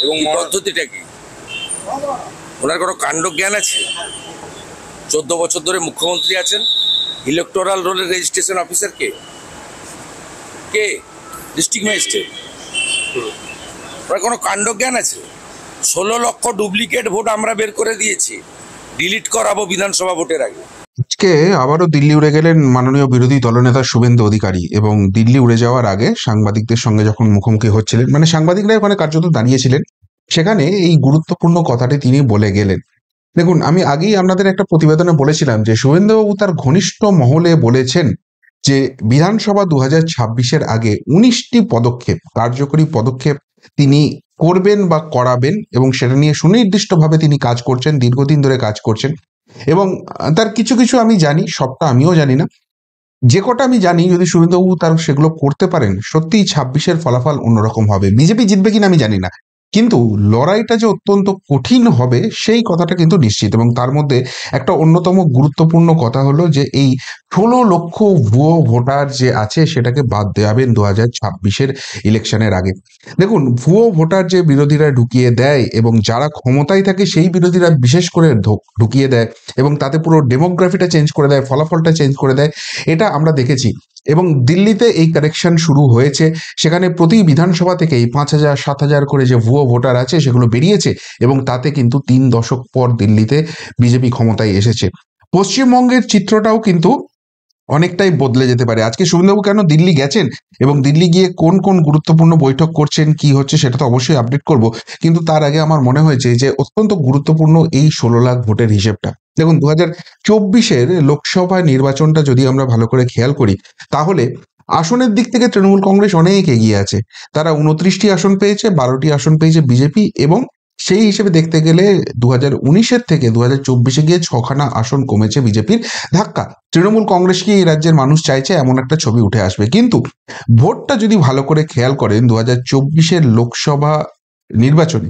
এবং পদ্ধতিটা কি? ওনার কোনো কাণ্ড জ্ঞান আছে? 14 বছর ধরে মুখ্যমন্ত্রী আছেন। ইলেকটোরাল রোলের রেজিস্ট্রেশন অফিসার কে? District magistrate. ওনার কোনো কাণ্ড জ্ঞান আছে? 16 লক্ষ ডুপ্লিকেট ভোট আমরা বের করে দিয়েছি, ডিলিট করাবো বিধানসভা ভোটের আগে। আজকে আবারও দিল্লি উড়ে গেলেন মাননীয় বিরোধী দলনেতা শুভেন্দু অধিকারী, এবং দিল্লি উড়ে যাওয়ার আগে সাংবাদিকদের সঙ্গে যখন মুখোমুখি হচ্ছিলেন, মানে সাংবাদিকরা ওখানে কার্যত দাঁড়িয়েছিলেন, সেখানে এই গুরুত্বপূর্ণ কথাটি তিনি বলে গেলেন। দেখুন, আমি আগেই আপনাদের একটা প্রতিবেদনে বলেছিলাম যে শুভেন্দুবাবু তার ঘনিষ্ঠ মহলে বলেছেন যে বিধানসভা 2026-এর আগে 19টি পদক্ষেপ, কার্যকরী পদক্ষেপ তিনি করবেন বা করাবেন, এবং সেটা নিয়ে সুনির্দিষ্টভাবে তিনি কাজ করছেন, দীর্ঘদিন ধরে কাজ করছেন। এবং তার কিছু কিছু আমি জানি, সবটা আমিও জানি না, যে কটা আমি জানি যদি শুভেন্দুবাবু তার সেগুলো করতে পারেন, সত্যিই 26-এর ফলাফল অন্যরকম হবে। বিজেপি জিতবে কিনা আমি জানি না, কিন্তু লড়াইটা যে অত্যন্ত কঠিন হবে সেই কথাটা কিন্তু নিশ্চিত। এবং তার মধ্যে একটা অন্যতম গুরুত্বপূর্ণ কথা হলো যে এই 16 লক্ষ ভুয়ো ভোটার যে আছে সেটাকে বাদ দেওয়াবেন 2026-এর ইলেকশনের আগে। দেখুন, ভুয়ো ভোটার যে বিরোধীরা ঢুকিয়ে দেয় এবং যারা ক্ষমতায় থাকে সেই বিরোধীরা বিশেষ করে ঢুকিয়ে দেয় এবং তাতে পুরো ডেমোগ্রাফিটা চেঞ্জ করে দেয়, ফলাফলটা চেঞ্জ করে দেয়, এটা আমরা দেখেছি। এবং দিল্লিতে এই কারেকশন শুরু হয়েছে। সেখানে প্রতি বিধানসভা থেকেই 5,000 7,000 করে যে ভুয়ো ভোটার আছে সেগুলো বেরিয়েছে, এবং তাতে কিন্তু 3 দশক পর দিল্লিতে বিজেপি ক্ষমতায় এসেছে। পশ্চিমবঙ্গের চিত্রটাও কিন্তু অনেকটাই বদলে যেতে পারে। আজকে শুভেন্দুবাবু কেন দিল্লি গেছেন এবং দিল্লি গিয়ে কোন কোন গুরুত্বপূর্ণ বৈঠক করছেন, কি হচ্ছে, সেটা তো অবশ্যই আপডেট করব। কিন্তু তার আগে আমার মনে হয়েছে যে অত্যন্ত গুরুত্বপূর্ণ এই 16 লাখ ভোটের হিসেবটা। দেখুন, 2024-এর লোকসভা নির্বাচনটা যদি আমরা ভালো করে খেয়াল করি, তাহলে আসনের দিক থেকে তৃণমূল কংগ্রেস অনেক এগিয়ে আছে। তারা 29টি আসন পেয়েছে, 12টি আসন পেয়েছে বিজেপি, এবং সেই হিসেবে দেখতে গেলে 2019-এর থেকে 2024-এ গিয়ে 6খানা আসন কমেছে বিজেপির ধাক্কা। তৃণমূল কংগ্রেসকে এই রাজ্যের মানুষ চাইছে, এমন একটা ছবি উঠে আসবে। কিন্তু ভোটটা যদি ভালো করে খেয়াল করেন, 2024-এর লোকসভা নির্বাচনে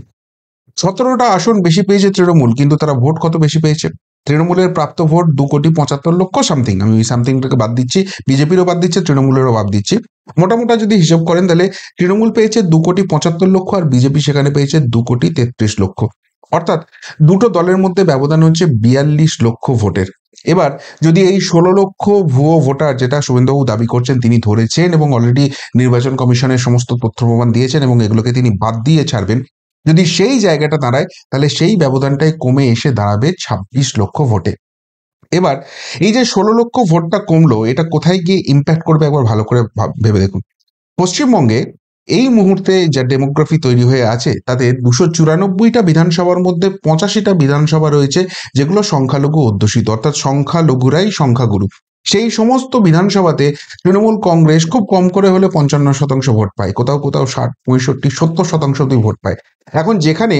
17টা আসন বেশি পেয়েছে তৃণমূল, কিন্তু তারা ভোট কত বেশি পেয়েছে? তৃণমূলের প্রাপ্ত ভোট 2,75,00,000 সামথিং। আমি ওই সামথিংটাকে বাদ দিচ্ছি, বিজেপিরও বাদ দিচ্ছে, তৃণমূলেরও বাদ দিচ্ছি। মোটামোটা যদি হিসাব করেন তাহলে তৃণমূল পেয়েছে 2,75,00,000 আর বিজেপি সেখানে পেয়েছে 2,33,00,000। অর্থাৎ দুটো দলের মধ্যে ব্যবধান হচ্ছে 42 লক্ষ ভোটের। এবার যদি এই 16 লক্ষ ভুয়ো ভোটার, যেটা শুভেন্দুবাবু দাবি করছেন তিনি ধরেছেন এবং অলরেডি নির্বাচন কমিশনের সমস্ত তথ্য প্রমাণ দিয়েছেন এবং এগুলোকে তিনি বাদ দিয়ে ছাড়বেন, যদি সেই জায়গাটা দাঁড়ায়, তাহলে সেই ব্যবধানটাই কমে এসে দাঁড়াবে 26 লক্ষ ভোটে। এবার এই যে 16 লক্ষ ভোটটা কমলো, এটা কোথায় গিয়ে ইম্প্যাক্ট করবে একবার ভালো করে ভেবে দেখুন। পশ্চিমবঙ্গে এই মুহূর্তে যা ডেমোগ্রাফি তৈরি হয়ে আছে, তাতে 294টা বিধানসভার মধ্যে 85টা বিধানসভা রয়েছে যেগুলো সংখ্যালঘু অধ্যুষিত, অর্থাৎ সংখ্যালঘুরাই সংখ্যাগুরু। সেই সমস্ত বিধানসভাতে তৃণমূল কংগ্রেস খুব কম করে হলে 55% ভোট পায়, কোথাও কোথাও 60, 65, 70% ভোট পায়। এখন যেখানে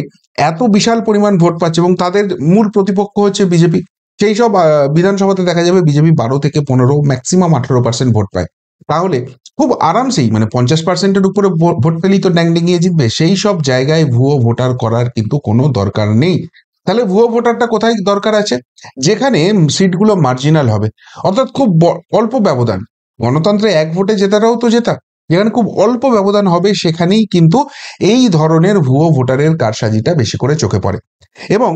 এত বিশাল পরিমাণ ভোট পাচ্ছে এবং তাদের মূল প্রতিপক্ষ হচ্ছে বিজেপি, সেই সব বিধানসভাতে দেখা যাবে বিজেপি 12 থেকে 15, ম্যাক্সিমাম 18% ভোট পায়। তাহলে খুব আরামসেই, মানে 50%-এর উপরে ভোট পেলেই তো ড্যাংডিঙিয়ে জিতবে। সেই সব জায়গায় ভুয়ো ভোটার করার কিন্তু কোনো দরকার নেই। তাহলে ভুয়ো ভোটারটা কোথায় দরকার আছে? যেখানে সিটগুলো মার্জিনাল হবে, অর্থাৎ খুব অল্প ব্যবধান। গণতন্ত্রে এক ভোটে জেতাটাও তো জেতা। যেখানে খুব অল্প ব্যবধান হবে সেখানেই কিন্তু এই ধরনের ভুয়ো ভোটারের কারসাজিটা বেশি করে চোখে পড়ে। এবং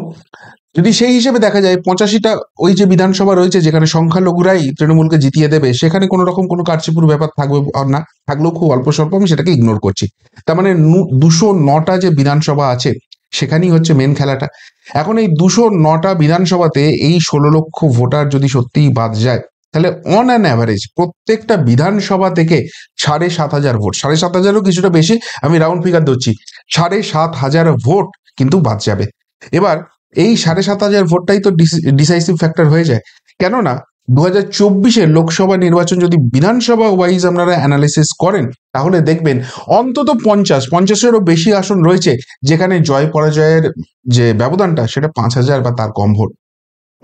যদি সেই হিসেবে দেখা যায় 85টা ওই যে বিধানসভা রয়েছে যেখানে সংখ্যালঘুরাই তৃণমূলকে জিতিয়ে দেবে, সেখানে কোনো রকম কোনো কারচুপির ব্যাপার থাকবে না, থাকলেও খুব অল্প স্বল্প, আমি সেটাকে ইগনোর করছি। তার মানে 209টা যে বিধানসভা আছে সেখানেই হচ্ছে মেন খেলাটা। এখন এই 209টা বিধানসভাতে এই 16 লক্ষ ভোটার যদি সত্যিই বাদ যায়, তাহলে অন অ্যান অ্যাভারেজ প্রত্যেকটা বিধানসভা থেকে 7,500 ভোট, 7,500-ও কিছুটা বেশি, আমি রাউন্ড ফিগার ধরছি, 7,500 ভোট কিন্তু বাদ যাবে। এবার এই 7,500 ভোটটাই তো ডিসাইসিভ ফ্যাক্টর হয়ে যায়। কেননা 2024-এর লোকসভা নির্বাচন যদি বিধানসভা ওয়াইজ আপনারা অ্যানালিসিস করেন, তাহলে দেখবেন অন্তত 50-50-এরও বেশি আসন রয়েছে যেখানে জয় পরাজয়ের যে ব্যবধানটা সেটা 5,000 বা তার কম ভোট।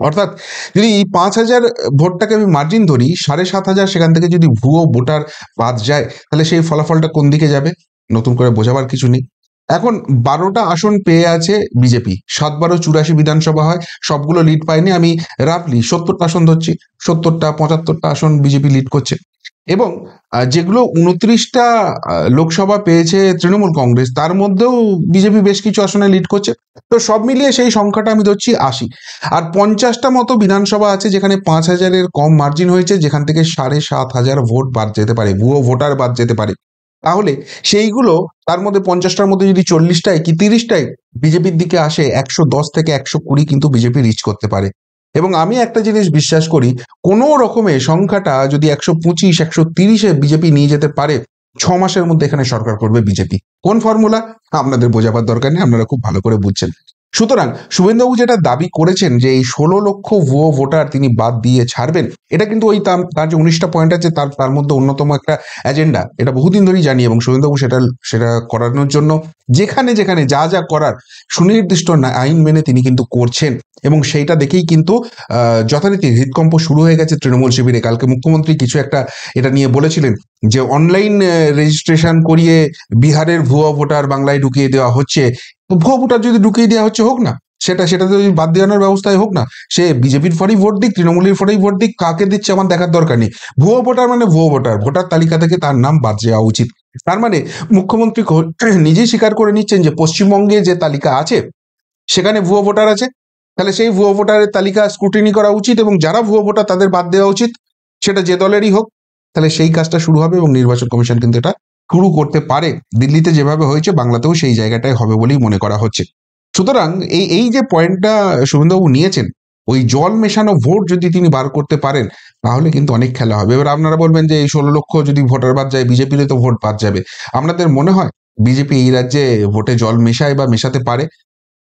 অর্থাৎ যদি এই 5,000 ভোটটাকে আমি মার্জিন ধরি, 7,500 সেখান থেকে যদি ভুয়ো ভোটার বাদ যায়, তাহলে সেই ফলাফলটা কোন দিকে যাবে নতুন করে বোঝাবার কিছু নেই। এখন 12টা আসন পেয়ে আছে বিজেপি, 7-12 84 বিধানসভা হয়, সবগুলো লিড পায়নি, আমি রাফলি 70টা আসন ধরছি, 70টা 75টা আসন বিজেপি লিড করছে। এবং যেগুলো 29টা লোকসভা পেয়েছে তৃণমূল কংগ্রেস, তার মধ্যেও বিজেপি বেশ কিছু আসনে লিড করছে। তো সব মিলিয়ে সেই সংখ্যাটা আমি ধরছি 80। আর 50টা মতো বিধানসভা আছে যেখানে 5,000-এর কম মার্জিন হয়েছে, যেখান থেকে 7,500 ভোট বাদ যেতে পারে, ভুয়ো ভোটার বাদ যেতে পারে। তাহলে সেইগুলো, তার মধ্যে 50টার মধ্যে যদি 40টায় কি 30টায় বিজেপির দিকে আসে, 110 থেকে 120 কিন্তু বিজেপি রিচ করতে পারে। এবং আমি একটা জিনিস বিশ্বাস করি, কোনো রকমে সংখ্যাটা যদি 125, 130-এ বিজেপি নিয়ে যেতে পারে, 6 মাসের মধ্যে এখানে সরকার করবে বিজেপি। কোন ফর্মুলা আপনাদের বোঝাবার দরকার নেই, আপনারা খুব ভালো করে বুঝছেন। সুতরাং শুভেন্দুবাবু যেটা দাবি করেছেন যে এই 16 লক্ষ ভুয়ো ভোটার তিনি বাদ দিয়ে ছাড়বেন, এটা কিন্তু ওই তার যে 19টা পয়েন্ট আছে তার মধ্যে অন্যতম একটা এজেন্ডা, এটা বহুদিন ধরেই জানি। এবং শুভেন্দুবাবু সেটা করানোর জন্য যেখানে যেখানে যা যা করার সুনির্দিষ্ট আইন মেনে তিনি কিন্তু করছেন। এবং সেইটা দেখেই কিন্তু যথারীতি হৃদকম্প শুরু হয়ে গেছে তৃণমূল শিবিরে। কালকে মুখ্যমন্ত্রী কিছু একটা এটা নিয়ে বলেছিলেন যে অনলাইন রেজিস্ট্রেশন করিয়ে বিহারের ভুয়ো ভোটার বাংলায় ঢুকিয়ে দেওয়া হচ্ছে। তো ভুয়ো ভোটার যদি ঢুকিয়ে দেওয়া হচ্ছে, হোক না, সেটা যদি বাদ দেওয়ানোর ব্যবস্থায় হোক না, সে বিজেপির ফরেই ভোট দিক, তৃণমূলের ফরেই ভোট দিক, কাকে দিচ্ছে আমার দেখার দরকার নেই। ভুয়ো ভোটার মানে ভুয়ো ভোটার, ভোটার তালিকা থেকে তার নাম বাদ যাওয়া উচিত। তার মানে মুখ্যমন্ত্রী নিজেই স্বীকার করে নিচ্ছেন যে পশ্চিমবঙ্গে যে তালিকা আছে সেখানে ভুয়ো ভোটার আছে। তাহলে সেই ভুয়ো ভোটারের তালিকা স্ক্রুটিনি করা উচিত এবং যারা ভুয়ো ভোটার তাদের বাদ দেওয়া উচিত, সেটা যে দলেরই হোক। তাহলে সেই কাজটা শুরু হবে এবং নির্বাচন কমিশন কিন্তু এটা শুরু করতে পারে। দিল্লিতে যেভাবে হয়েছে বাংলাতেও সেই জায়গাটায় হবে বলেই মনে করা হচ্ছে। সুতরাং এই যে পয়েন্টটা শুভেন্দুবাবু নিয়েছেন, ওই জল মেশানো ভোট যদি তিনি বার করতে পারেন, তাহলে কিন্তু অনেক খেলা হবে। এবার আপনারা বলবেন যে এই 16 লক্ষ যদি ভোটার বাদ যায়, বিজেপির তো ভোট বাদ যাবে। আপনাদের মনে হয় বিজেপি এই রাজ্যে ভোটে জল মেশায় বা মেশাতে পারে?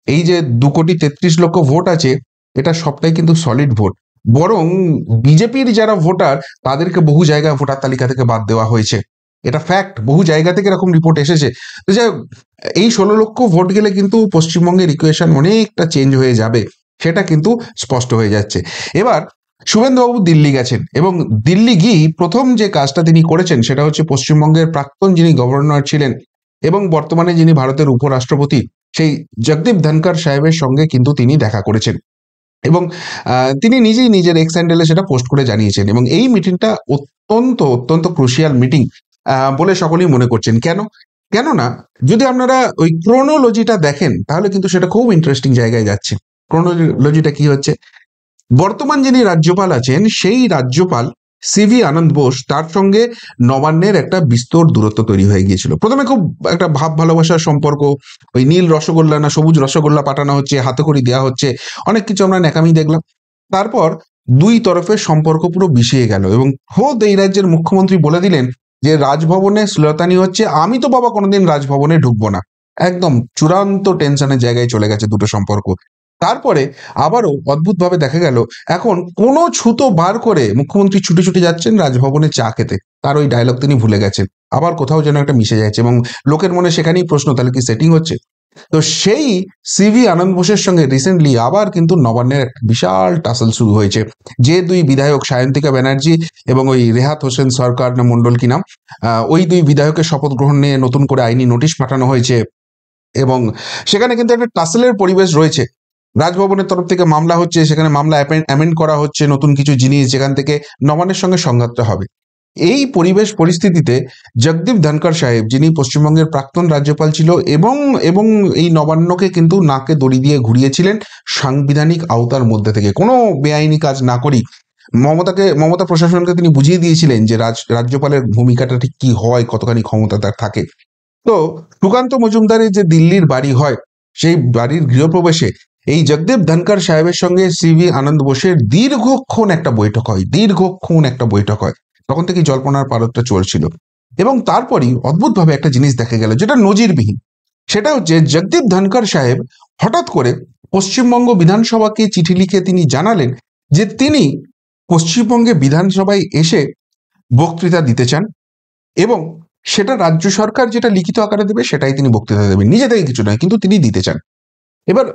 এই যে 2,33,00,000 ভোট আছে, এটা সবটাই কিন্তু সলিড ভোট। বরং বিজেপির যারা ভোটার তাদেরকে বহু জায়গায় ভোটার তালিকা থেকে বাদ দেওয়া হয়েছে, এটা ফ্যাক্ট। বহু জায়গা থেকে এরকম রিপোর্ট এসেছে। তো যাই হোক, এই 16 লক্ষ ভোট গেলে কিন্তু পশ্চিমবঙ্গের ইকুয়েশন অনেকটা চেঞ্জ হয়ে যাবে, সেটা কিন্তু স্পষ্ট হয়ে যাচ্ছে। এবার শুভেন্দুবাবু দিল্লি গেছেন এবং দিল্লি গিয়ে প্রথম যে কাজটা তিনি করেছেন সেটা হচ্ছে পশ্চিমবঙ্গের প্রাক্তন যিনি গভর্নর ছিলেন এবং বর্তমানে যিনি ভারতের উপরাষ্ট্রপতি, সেই জগদীপ ধনকর সাহেবের সঙ্গে কিন্তু তিনি দেখা করেছেন। এবং তিনি নিজেই নিজের এক্স হ্যান্ডেলে সেটা পোস্ট করে জানিয়েছেন। এবং এই মিটিংটা অত্যন্ত অত্যন্ত ক্রুশিয়াল মিটিং বলে সকলেই মনে করছেন। কেননা যদি আপনারা ওই ক্রোনোলজিটা দেখেন তাহলে কিন্তু সেটা খুব ইন্টারেস্টিং জায়গায় যাচ্ছে। ক্রোনোলজিটা কি হচ্ছে, বর্তমান যিনি রাজ্যপাল আছেন সেই রাজ্যপাল সিভি আনন্দ বোস, তার সঙ্গে নবান্নের একটা বিস্তর দূরত্ব তৈরি হয়ে গিয়েছিল। প্রথমে খুব একটা ভাব ভালোবাসার সম্পর্ক, ওই নীল রসগোল্লা না সবুজ রসগোল্লা পাঠানো হচ্ছে, হাতে করে দেওয়া হচ্ছে, অনেক কিছু আমরা ন্যাকামি দেখলাম। তারপর দুই তরফের সম্পর্ক পুরো বিষিয়ে গেল এবং খোদ এই রাজ্যের মুখ্যমন্ত্রী বলে দিলেন যে রাজভবনে শ্লীলতানি হচ্ছে, আমি তো বাবা কোনোদিন রাজভবনে ঢুকবো না। একদম চূড়ান্ত টেনশনের জায়গায় চলে গেছে দুটো সম্পর্ক। তারপরে আবারও অদ্ভুতভাবে দেখা গেল এখন কোনো ছুতো বার করে মুখ্যমন্ত্রী ছুটে ছুটে যাচ্ছেন রাজভবনে চা খেতে, তার ওই ডায়লগ তিনি ভুলে গেছেন। আবার কোথাও যেন একটা মিশে যাচ্ছে এবং লোকের মনে সেখানেই প্রশ্ন, তাহলে কি সেটিং হচ্ছে? তো সেই সিভি আনন্দ বোসের সঙ্গে রিসেন্টলি আবার কিন্তু নবান্নের একটা বিশাল টাসল শুরু হয়েছে। যে দুই বিধায়ক সায়ন্তিকা ব্যানার্জি এবং ওই রেহাত হোসেন সরকার না মন্ডল কি নাম, ওই দুই বিধায়কের শপথ গ্রহণ নিয়ে নতুন করে আইনি নোটিশ পাঠানো হয়েছে এবং সেখানে কিন্তু একটা টাসেলের পরিবেশ রয়েছে। রাজভবনের তরফ থেকে মামলা হচ্ছে, সেখানে মামলা অ্যামেন্ড করা হচ্ছে নতুন কিছু জিনিস, যেখান থেকে নবান্নের সঙ্গে সংঘাতটা হবে। এই পরিবেশ পরিস্থিতিতে জগদীপ ধনকর সাহেব, যিনি পশ্চিমবঙ্গের প্রাক্তন রাজ্যপাল ছিল এবং এবং এই নবান্নকে কিন্তু নাকে দড়ি দিয়ে ঘুরিয়েছিলেন সাংবিধানিক আওতার মধ্যে থেকে, কোনো বেআইনি কাজ না করি মমতা প্রশাসনকে তিনি বুঝিয়ে দিয়েছিলেন যে রাজ্যপালের ভূমিকাটা ঠিক কি হয়, কতখানি ক্ষমতা তার থাকে। তো সুকান্ত মজুমদারের যে দিল্লির বাড়ি হয়, সেই বাড়ির গৃহপ্রবেশে এই জগদীপ ধনকর সাহেবের সঙ্গে সিভি আনন্দ বোসের দীর্ঘক্ষণ একটা বৈঠক হয়। তখন থেকে জল্পনার পারদটা চলছিল এবং তারপরই অদ্ভুতভাবে একটা জিনিস দেখা গেল যেটা নজিরবিহীন। সেটা হচ্ছে জগদীপ ধনকর সাহেব হঠাৎ করে পশ্চিমবঙ্গ বিধানসভাকে চিঠি লিখে তিনি জানালেন যে তিনি পশ্চিমবঙ্গে বিধানসভায় এসে বক্তৃতা দিতে চান এবং সেটা রাজ্য সরকার যেটা লিখিত আকারে দেবে সেটাই তিনি বক্তৃতা দেবেন, নিজে থেকে কিছু নয়, কিন্তু তিনি দিতে চান। এবার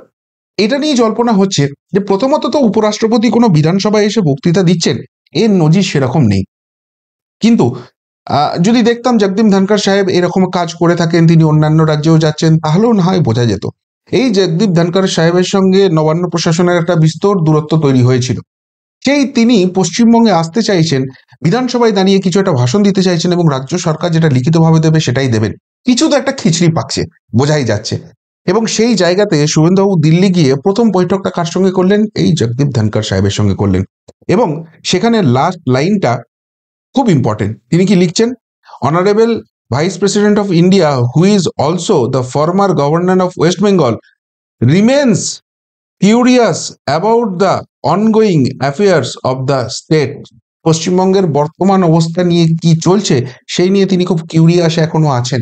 এটা নিয়ে জল্পনা হচ্ছে যে প্রথমত তো উপরাষ্ট্রপতি কোনো বিধানসভায় এসে বক্তৃতা দিচ্ছেন, এর নজির সেরকম নেই। কিন্তু যদি দেখতাম জগদীপ ধনকর সাহেব এরকম কাজ করে থাকেন, তিনি অন্যান্য রাজ্যেও যাচ্ছেন, তাহলেও না হয় বোঝা যেত। এই জগদীপ ধনকর সাহেবের সঙ্গে নবান্ন প্রশাসনের একটা বিস্তর দূরত্ব তৈরি হয়েছিল, সেই তিনি পশ্চিমবঙ্গে আসতে চাইছেন বিধানসভায় দাঁড়িয়ে কিছু একটা ভাষণ দিতে চাইছেন এবং রাজ্য সরকার যেটা লিখিতভাবে দেবে সেটাই দেবেন। কিছু তো একটা খিচড়ি পাকছে, বোঝাই যাচ্ছে। এবং সেই জায়গাতে শুভেন্দুবাবু দিল্লি গিয়ে প্রথম বৈঠকটা কার সঙ্গে করলেন? এই জগদীপ ধনকর সাহেবের সঙ্গে করলেন। এবং সেখানে লাস্ট লাইনটা খুব ইম্পর্টেন্ট। তিনি কি লিখছেন? Honourable vice president of India, who is also the former governor of West Bengal, remains curious about the ongoing affairs of the state. পশ্চিমবঙ্গের বর্তমান অবস্থা নিয়ে কি চলছে সেই নিয়ে তিনি খুব কিউরিয়াস এখনো আছেন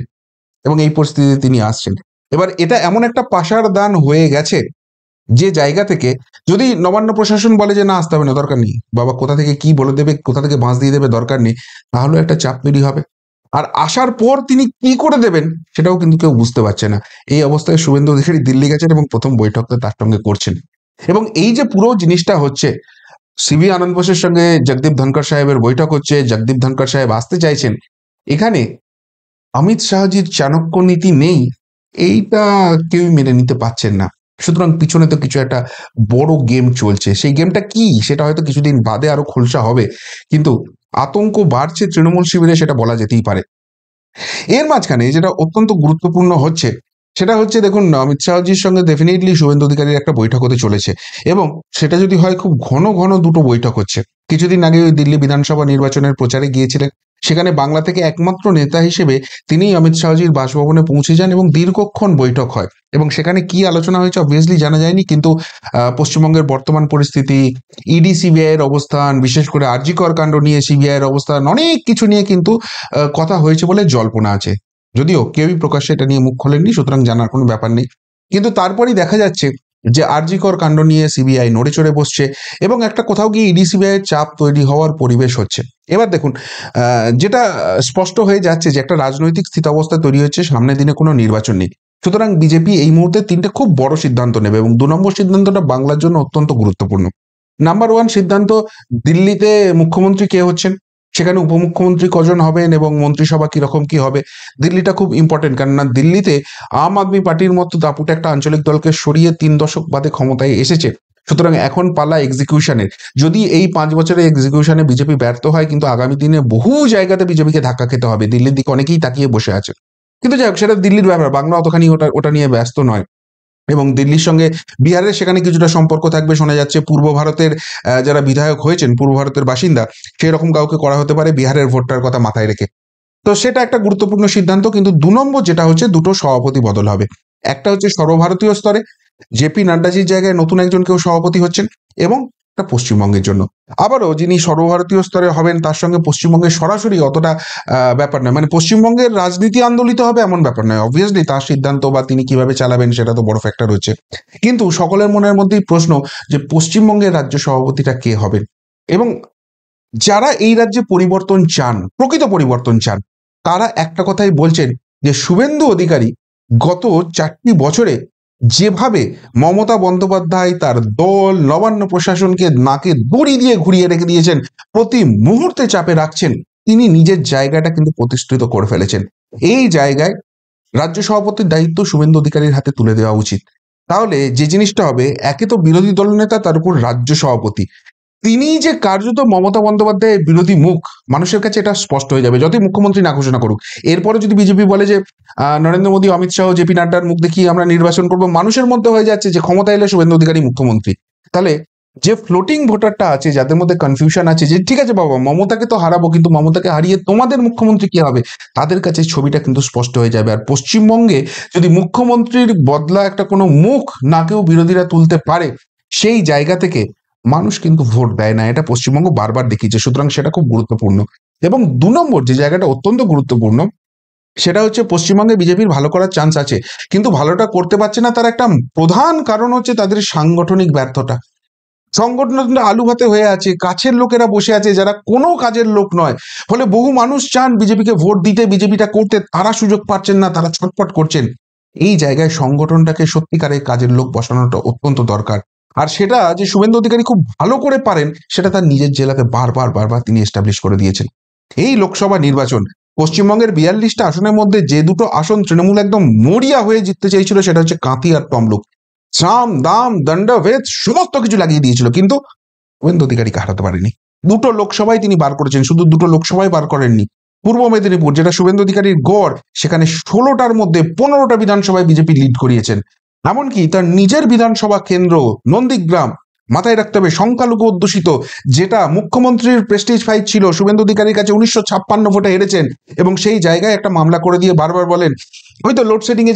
এবং এই পরিস্থিতিতে তিনি আসছেন। এবার এটা এমন একটা পাশার দান হয়ে গেছে যে জায়গা থেকে যদি নবান্ন প্রশাসন বলে যে না আসতে হবে না, দরকার নেই বাবা, কোথা থেকে কি বলে দেবে, কোথা থেকে বাঁশ দিয়ে দেবে, দরকার নেই, তাহলে একটা চাপ তৈরি হবে। আর আসার পর তিনি কি করে দেবেন সেটাও কিন্তু কেউ বুঝতে পারছে না। এই অবস্থায় শুভেন্দু অধিকারী দিল্লি গেছেন এবং প্রথম বৈঠকটা তার সঙ্গে করছেন। এবং এই যে পুরো জিনিসটা হচ্ছে, সিভি আনন্দ বোসের সঙ্গে জগদীপ ধনকর সাহেবের বৈঠক হচ্ছে, জগদীপ ধনকর সাহেব আসতে চাইছেন, এখানে অমিত শাহজির চাণক্য নীতি নেই, এইটা কেউই মেনে নিতে পারছেন না। সুতরাং পিছনে তো কিছু একটা বড় গেম চলছে। সেই গেমটা কি সেটা হয়তো কিছুদিন বাদে আরো খোলসা হবে, কিন্তু আতঙ্ক বাড়ছে তৃণমূল শিবিরে, সেটা বলা যেতেই পারে। এর মাঝখানে যেটা অত্যন্ত গুরুত্বপূর্ণ হচ্ছে সেটা হচ্ছে, দেখুন, অমিত শাহজির সঙ্গে ডেফিনেটলি শুভেন্দু অধিকারীর একটা বৈঠক হতে চলেছে এবং সেটা যদি হয় খুব ঘন ঘন দুটো বৈঠক হচ্ছে। কিছুদিন আগে ওই দিল্লি বিধানসভা নির্বাচনের প্রচারে গিয়েছিলেন, সেখানে বাংলা থেকে একমাত্র নেতা হিসেবে তিনি অমিত শাহজির বাসভবনে পৌঁছে যান এবং দীর্ঘক্ষণ বৈঠক হয়। এবং সেখানে কি আলোচনা হয়েছে অবভিয়াসলি জানা যায়নি, কিন্তু পশ্চিমবঙ্গের বর্তমান পরিস্থিতি, ইডি সিবিআই এর অবস্থান, বিশেষ করে আরজি কর কাণ্ড নিয়ে সিবিআই এর অবস্থান, অনেক কিছু নিয়ে কিন্তু কথা হয়েছে বলে জল্পনা আছে। যদিও কেউই প্রকাশ্যে এটা নিয়ে মুখ খোলেননি, সুতরাং জানার কোনো ব্যাপার নেই। কিন্তু তারপরেই দেখা যাচ্ছে যে আরজি কর কাণ্ড নিয়ে সিবিআই নড়ে চড়ে বসছে এবং একটা কোথাও গিয়ে ইডি সিবিআই এর চাপ তৈরি হওয়ার পরিবেশ হচ্ছে। এবার দেখুন, যেটা স্পষ্ট হয়ে যাচ্ছে যে একটা রাজনৈতিক স্থিতাবস্থা তৈরি হচ্ছে, সামনের দিনে কোনো নির্বাচন নেই। সুতরাং বিজেপি এই মুহূর্তে তিনটে খুব বড় সিদ্ধান্ত নেবে এবং 2 নম্বর সিদ্ধান্তটা বাংলার জন্য অত্যন্ত গুরুত্বপূর্ণ। নাম্বার 1 সিদ্ধান্ত, দিল্লিতে মুখ্যমন্ত্রী কে হচ্ছেন, সেখানে উপমুখ্যমন্ত্রী কজন হবেন এবং মন্ত্রিসভা কিরকম কি হবে। দিল্লিটা খুব ইম্পর্টেন্ট, কেননা দিল্লিতে আম আদমি পার্টির মতো দাপুটে একটা আঞ্চলিক দলকে সরিয়ে 3 দশক বাদে ক্ষমতায় এসেছে। সুতরাং এখন পালা এক্সিকিউশনের। যদি এই 5 বছরের এক্সিকিউশনে বিজেপি ব্যর্থ হয়, কিন্তু আগামী দিনে বহু জায়গাতে বিজেপিকে ধাক্কা খেতে হবে। দিল্লির দিকে অনেকেই তাকিয়ে বসে আছে, কিন্তু যাই হোক, সেটা দিল্লির ব্যাপার, বাংলা অতখানি ওটা ওটা নিয়ে ব্যস্ত নয়। এবং দিল্লির সঙ্গে বিহারের সেখানে কিছুটা সম্পর্ক থাকবে শোনা যাচ্ছে। পূর্ব ভারতের যারা বিধায়ক হয়েছেন, পূর্ব ভারতের বাসিন্দা, সেই রকম কাউকে করা হতে পারে বিহারের ভোটটার কথা মাথায় রেখে। তো সেটা একটা গুরুত্বপূর্ণ সিদ্ধান্ত। কিন্তু 2 নম্বর যেটা হচ্ছে, দুটো সভাপতি বদল হবে। একটা হচ্ছে সর্বভারতীয় স্তরে, জেপি নাড্ডাজির জায়গায় নতুন একজন কেউ সভাপতি হচ্ছেন, এবং একটা পশ্চিমবঙ্গের জন্য আবারও যিনি সর্বভারতীয় স্তরে হবেন, তার সঙ্গে পশ্চিমবঙ্গের সরাসরি অতটা ব্যাপার নয়, মানে পশ্চিমবঙ্গের রাজনীতি আন্দোলিত হবে এমন ব্যাপার নয়। অবভিয়াসলি তার সিদ্ধান্ত বা তিনি কিভাবে চালাবেন সেটা তো বড় ফ্যাক্টর হচ্ছে, কিন্তু সকলের মনের মধ্যেই প্রশ্ন যে পশ্চিমবঙ্গের রাজ্য সভাপতিটা কে হবেন। এবং যারা এই রাজ্যে পরিবর্তন চান, প্রকৃত পরিবর্তন চান, তারা একটা কথাই বলছেন যে শুভেন্দু অধিকারী গত 4টি বছরে যেভাবে মমতা বন্দ্যোপাধ্যায়, তার দল, নবান্ন প্রশাসনকে নাকে দড়ি দিয়ে ঘুরিয়ে রেখে দিয়েছেন, প্রতি মুহূর্তে চাপে রাখছেন, তিনি নিজের জায়গাটা কিন্তু প্রতিষ্ঠিত করে ফেলেছেন। এই জায়গায় রাজ্য সভাপতির দায়িত্ব শুভেন্দু অধিকারীর হাতে তুলে দেওয়া উচিত। তাহলে যে জিনিসটা হবে, একে তো বিরোধী দলনেতা, তার উপর রাজ্য সভাপতি, তিনি যে কার্যত মমতা বন্দ্যোপাধ্যায়ের বিরোধী মুখ, মানুষের কাছে এটা স্পষ্ট হয়ে যাবে যতই মুখ্যমন্ত্রী না ঘোষণা করুক। এরপরে যদি বিজেপি বলে যে নরেন্দ্র মোদী, অমিত শাহ, জেপি নাড্ডার মুখ দেখিয়ে আমরা নির্বাচন করবো, মানুষের মধ্যে হয়ে যাচ্ছে যে ক্ষমতা এলে শুভেন্দু অধিকারী মুখ্যমন্ত্রী। তাহলে যে ফ্লোটিং ভোটারটা আছে, যাদের মধ্যে কনফিউশন আছে যে ঠিক আছে বাবা, মমতাকে তো হারাবো, কিন্তু মমতাকে হারিয়ে তোমাদের মুখ্যমন্ত্রী কি হবে, তাদের কাছে ছবিটা কিন্তু স্পষ্ট হয়ে যাবে। আর পশ্চিমবঙ্গে যদি মুখ্যমন্ত্রীর বদলা একটা কোনো মুখ না কেউ বিরোধীরা তুলতে পারে, সেই জায়গা থেকে মানুষ কিন্তু ভোট দেয় না, এটা পশ্চিমবঙ্গ বারবার দেখিয়েছে। সুতরাং সেটা খুব গুরুত্বপূর্ণ। এবং 2 নম্বর যে জায়গাটা অত্যন্ত গুরুত্বপূর্ণ, সেটা হচ্ছে পশ্চিমবঙ্গে বিজেপির ভালো করার চান্স আছে, কিন্তু ভালোটা করতে পারছে না। তার একটা প্রধান কারণ হচ্ছে তাদের সাংগঠনিক ব্যর্থতা। সংগঠনটা আলু ভাতে হয়ে আছে, কাছের লোকেরা বসে আছে যারা কোনো কাজের লোক নয়। ফলে বহু মানুষ চান বিজেপিকে ভোট দিতে, বিজেপিটা করতে, তারা সুযোগ পাচ্ছেন না, তারা ছটফট করছেন। এই জায়গায় সংগঠনটাকে সত্যিকারের কাজের লোক বসানোটা অত্যন্ত দরকার। আর সেটা যে শুভেন্দু অধিকারী খুব ভালো করে পারেন, সেটা তার নিজের জেলাতে বারবার বারবার তিনি এস্টাবলিশ করে দিয়েছেন। এই লোকসভা নির্বাচন, পশ্চিমবঙ্গের 42টা আসনের মধ্যে যে দুটো আসন তৃণমূল একদম মরিয়া হয়ে জিততে চাইছিল, সেটা হচ্ছে কাঁথি আর তমলুক। সাম দাম দণ্ডভেদ সমস্ত কিছু লাগিয়ে দিয়েছিল, কিন্তু শুভেন্দু অধিকারীকে হারাতে পারেনি। দুটো লোকসভায় তিনি বার করেছেন, শুধু দুটো লোকসভায় বার করেননি। পূর্ব মেদিনীপুর, যেটা শুভেন্দু অধিকারীর গড়, সেখানে 16টার মধ্যে 15টা বিধানসভায় বিজেপি লিড করিয়েছেন। এমনকি তার নিজের বিধানসভা কেন্দ্র নন্দীগ্রাম, মাথায় রাখতে হবে সংখ্যালঘু অধ্যুষিত, যেটা মুখ্যমন্ত্রীর প্রেস্টিজ ফাইট ছিল, শুভেন্দু অধিকারীর কাছে 1956 ভোটে হেরেছেন, এবং সেই জায়গায় একটা মামলা করে দিয়ে বারবার বলেন হয়তো লোডশেডিং এ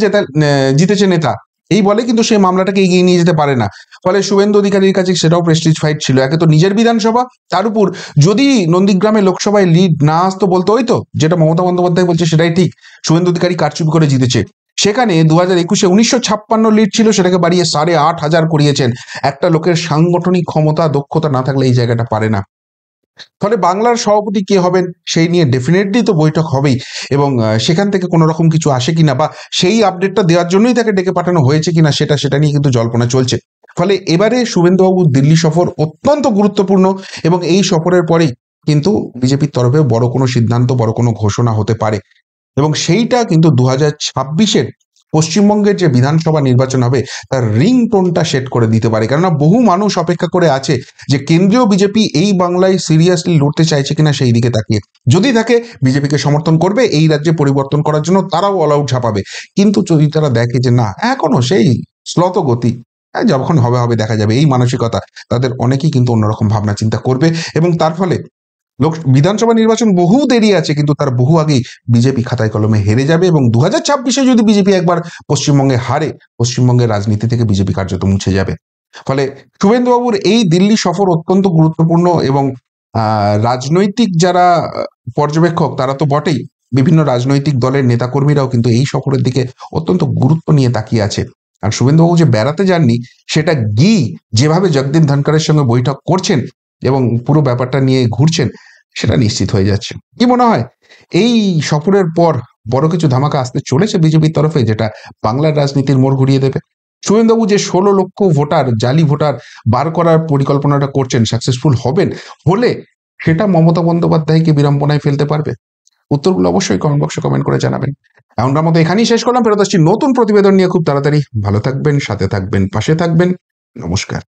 জিতেছে নেতা, এই বলে কিন্তু সেই মামলাটাকে এগিয়ে নিয়ে যেতে পারে না। ফলে শুভেন্দু অধিকারীর কাছে সেটাও প্রেস্টিজ ফাইট ছিল। একে তো নিজের বিধানসভা, তার উপর যদি নন্দীগ্রামে লোকসভায় লিড না আসতো বলতো ওই তো যেটা মমতা বন্দ্যোপাধ্যায় বলছে সেটাই ঠিক, শুভেন্দু অধিকারী কারচুপি করে জিতেছে। সেখানে 2021-এ 1956 লিড ছিল, সেটাকে বাড়িয়ে 8,500 করিয়েছেন। একটা লোকের সাংগঠনিক ক্ষমতা দক্ষতা না থাকলে এই জায়গাটা পারে না। ফলে বাংলার সভাপতি কে হবেন সেই নিয়ে ডেফিনেটলি তো বৈঠক হবেই, এবং সেখান থেকে কোনো রকম কিছু আসে কিনা বা সেই আপডেটটা দেওয়ার জন্যই তাকে ডেকে পাঠানো হয়েছে কিনা সেটা নিয়ে কিন্তু জল্পনা চলছে। ফলে এবারে শুভেন্দুবাবুর দিল্লি সফর অত্যন্ত গুরুত্বপূর্ণ, এবং এই সফরের পরেই কিন্তু বিজেপির তরফে বড় কোনো সিদ্ধান্ত, বড় কোনো ঘোষণা হতে পারে, এবং সেইটা কিন্তু 2026-এর পশ্চিমবঙ্গের যে বিধানসভা নির্বাচন হবে তার রিং টোনটা সেট করে দিতে পারে। কেননা বহু মানুষ অপেক্ষা করে আছে যে কেন্দ্রীয় বিজেপি এই বাংলায় সিরিয়াসলি লড়তে চাইছে কিনা সেই দিকে তাকিয়ে। যদি থাকে বিজেপিকে সমর্থন করবে, এই রাজ্যে পরিবর্তন করার জন্য তারাও অল আউট ঝাঁপাবে। কিন্তু যদি তারা দেখে যে না এখনো সেই শ্লথ গতি, যখন হবে হবে দেখা যাবে, এই মানসিকতা, তাদের অনেকেই কিন্তু অন্যরকম ভাবনা চিন্তা করবে, এবং তার ফলে বিধানসভা নির্বাচন বহু দেরি আছে, কিন্তু তার বহু আগেই বিজেপি খাতায় কলমে হেরে যাবে, এবং 2026-এ যদি বিজেপি একবার পশ্চিমবঙ্গে হারে, পশ্চিমবঙ্গের রাজনীতি থেকে বিজেপি কার্যত মুছে যাবে। ফলে শুভেন্দুবাবুর এই দিল্লি সফর অত্যন্ত গুরুত্বপূর্ণ, এবং রাজনৈতিক যারা পর্যবেক্ষক তারা তো বটেই, বিভিন্ন রাজনৈতিক দলের নেতাকর্মীরাও কিন্তু এই সফরের দিকে অত্যন্ত গুরুত্ব নিয়ে তাকিয়ে আছে। আর শুভেন্দুবাবু যে বেড়াতে যাননি, সেটা যেভাবে জগদীপ ধনখড়ের সঙ্গে বৈঠক করছেন এবং পুরো ব্যাপারটা নিয়ে ঘুরছেন, সেটা নিশ্চিত হয়ে যাচ্ছে। কি মনে হয় এই সফরের পর বড় কিছু ধামাকা আসতে চলেছে বিজেপির তরফে, যেটা বাংলার রাজনীতির মোড় ঘুরিয়ে দেবে? শুভেন্দুবাবু যে 16 লক্ষ ভোটার, জালি ভোটার বার করার পরিকল্পনাটা করছেন, সাকসেসফুল হলে সেটা মমতা বন্দ্যোপাধ্যায়কে বিড়ম্বনায় ফেলতে পারবে? উত্তরগুলো অবশ্যই কমেন্ট বক্সে কমেন্ট করে জানাবেন। এমনটার মতো এখানেই শেষ করলাম, ফেরত আসছি নতুন প্রতিবেদন নিয়ে খুব তাড়াতাড়ি। ভালো থাকবেন, সাথে থাকবেন, পাশে থাকবেন। নমস্কার।